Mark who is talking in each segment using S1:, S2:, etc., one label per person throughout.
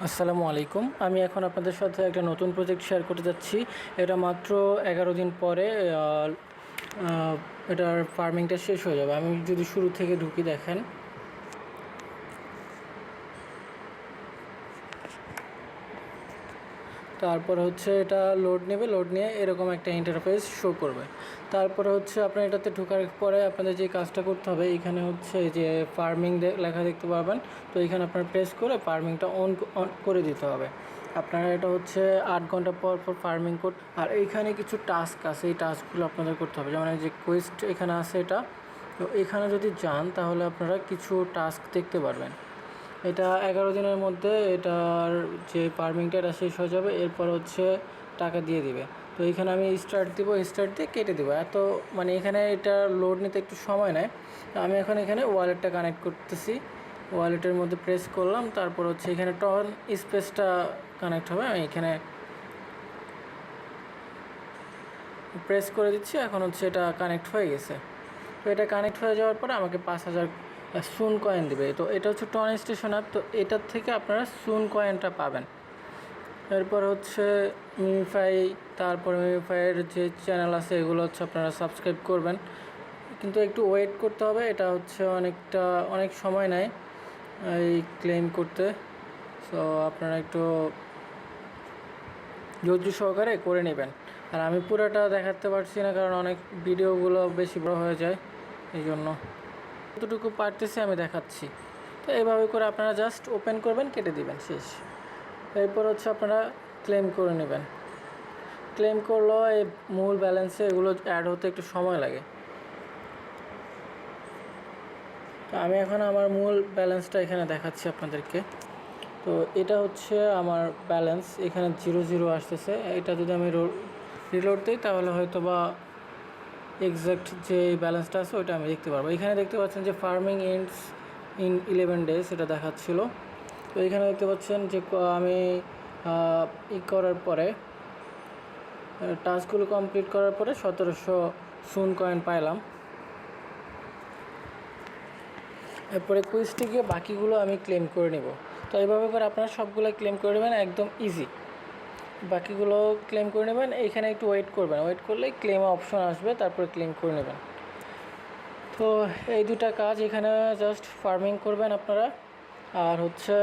S1: আসসালামু আলাইকুম। আমি এখন আপনাদের সাথে একটা নতুন প্রজেক্ট শেয়ার করতে যাচ্ছি। এটা মাত্র 11 দিন পরে এটার ফার্মিংটা শেষ হয়ে যাবে। আমি যদি শুরু থেকে ঢুকি, দেখেন তারপর হচ্ছে এটা লোড নেবে, লোড নিয়ে এরকম একটা ইন্টারফেস শো করবে। তারপরে হচ্ছে আপনার এটাতে ঢোকার পরে আপনাদের যে কাজটা করতে হবে, এখানে হচ্ছে যে ফার্মিং লেখা দেখতে পাবেন। তো এখানে আপনার প্রেস করে ফার্মিংটা অন করে দিতে হবে। আপনারা এটা হচ্ছে 8 ঘন্টা পর পর ফার্মিং করতে। আর এইখানে কিছু টাস্ক আছে, এই টাস্কগুলো আপনাদের করতে হবে। যেমন এই যে কোয়েস্ট এখানে আছে এটা, তো এখানে যদি যান তাহলে আপনারা কিছু টাস্ক দেখতে পারবেন। এটা 11 দিনের মধ্যে এটার যে ফার্মিংটা এটা শেষ হয়ে যাবে। এরপর হচ্ছে টাকা দিয়ে দিবে। তো এখানে আমি স্টার্ট দিব, স্টার্ট দিয়ে কেটে দেবো। মানে এখানে এটা লোড নিতে একটু সময় নেয়। তো আমি এখন এখানে ওয়ালেটটা কানেক্ট করতেছি। ওয়ালেটের মধ্যে প্রেস করলাম, তারপর হচ্ছে এখানে টন স্পেসটা কানেক্ট হবে। আমি এখানে প্রেস করে দিচ্ছি। এখন হচ্ছে এটা কানেক্ট হয়ে গেছে। তো এটা কানেক্ট হয়ে যাওয়ার পরে আমাকে 5000 সুন কয়েন দেবে। তো এটা হচ্ছে টন স্টেশন অ্যাপ, তো এটার থেকে আপনারা সুন কয়েনটা পাবেন। এরপর হচ্ছে মিমিফাই, তারপরে মিমিফাইয়ের যে চ্যানেল আছে এগুলো হচ্ছে আপনারা সাবস্ক্রাইব করবেন, কিন্তু একটু ওয়েট করতে হবে। এটা হচ্ছে অনেক সময় নেয় এই ক্লেম করতে। সো আপনারা একটু ধৈর্য সহকারে করে নেবেন। আর আমি পুরোটা দেখাতে পারছি না, কারণ অনেক ভিডিওগুলো বেশি বড় হয়ে যায়, এই জন্য যতটুকু পারতেছি আমি দেখাচ্ছি। তো এইভাবে করে আপনারা জাস্ট ওপেন করবেন, কেটে দিবেন, শেষ। এরপর হচ্ছে আপনারা ক্লেম করে নেবেন। ক্লেম করলেও এই মূল ব্যালেন্সে এগুলো অ্যাড হতে একটু সময় লাগে। তো আমি এখন আমার মূল ব্যালেন্সটা এখানে দেখাচ্ছি আপনাদেরকে। তো এটা হচ্ছে আমার ব্যালেন্স, এখানে 0 আসতেছে। এটা যদি আমি রিলোড দিই তাহলে হয়তো বা এক্স্যাক্ট যে ব্যালেন্সটা আছে ওইটা আমি দেখতে পারবো। এখানে দেখতে পাচ্ছেন যে ফার্মিং এন্ডস ইন 11 days এটা দেখাচ্ছিল। তো এখানে দেখতে পাচ্ছেন যে আমি করার পরে, টাস্কগুলো কমপ্লিট করার পরে 1700 সুন কয়েন পাইলাম। এরপরে কুইজটি গিয়ে বাকিগুলো আমি ক্লেম করে নেব। তো এইভাবে করে আপনারা সবগুলো ক্লেম করে নেবেন, একদম ইজি। বাকিগুলো ক্লেম করে নেবেন। এইখানে একটু ওয়েট করবেন, ওয়েট করলেই ক্লেম অপশন আসবে, তারপরে ক্লেম করে নেবেন। তো এই দুটা কাজ এখানে জাস্ট ফার্মিং করবেন আপনারা, আর হচ্ছে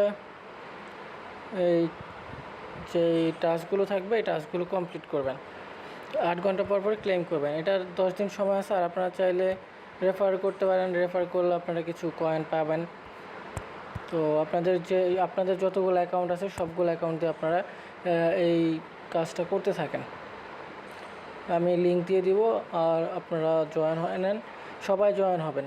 S1: এই যে টাস্কগুলো থাকবে এই টাস্কগুলো কমপ্লিট করবেন। 8 ঘন্টা পর পর ক্লেম করবেন। এটার 10 দিন সময় আছে। আর আপনারা চাইলে রেফার করতে পারেন, রেফার করলে আপনারা কিছু কয়েন পাবেন। তো আপনাদের যতগুলো অ্যাকাউন্ট আছে সবগুলো অ্যাকাউন্ট দিয়ে আপনারা এই কাজটা করতে থাকেন। আমি লিঙ্ক দিয়ে দিব, আর আপনারা জয়েন হয়ে নেন, সবাই জয়েন হবেন।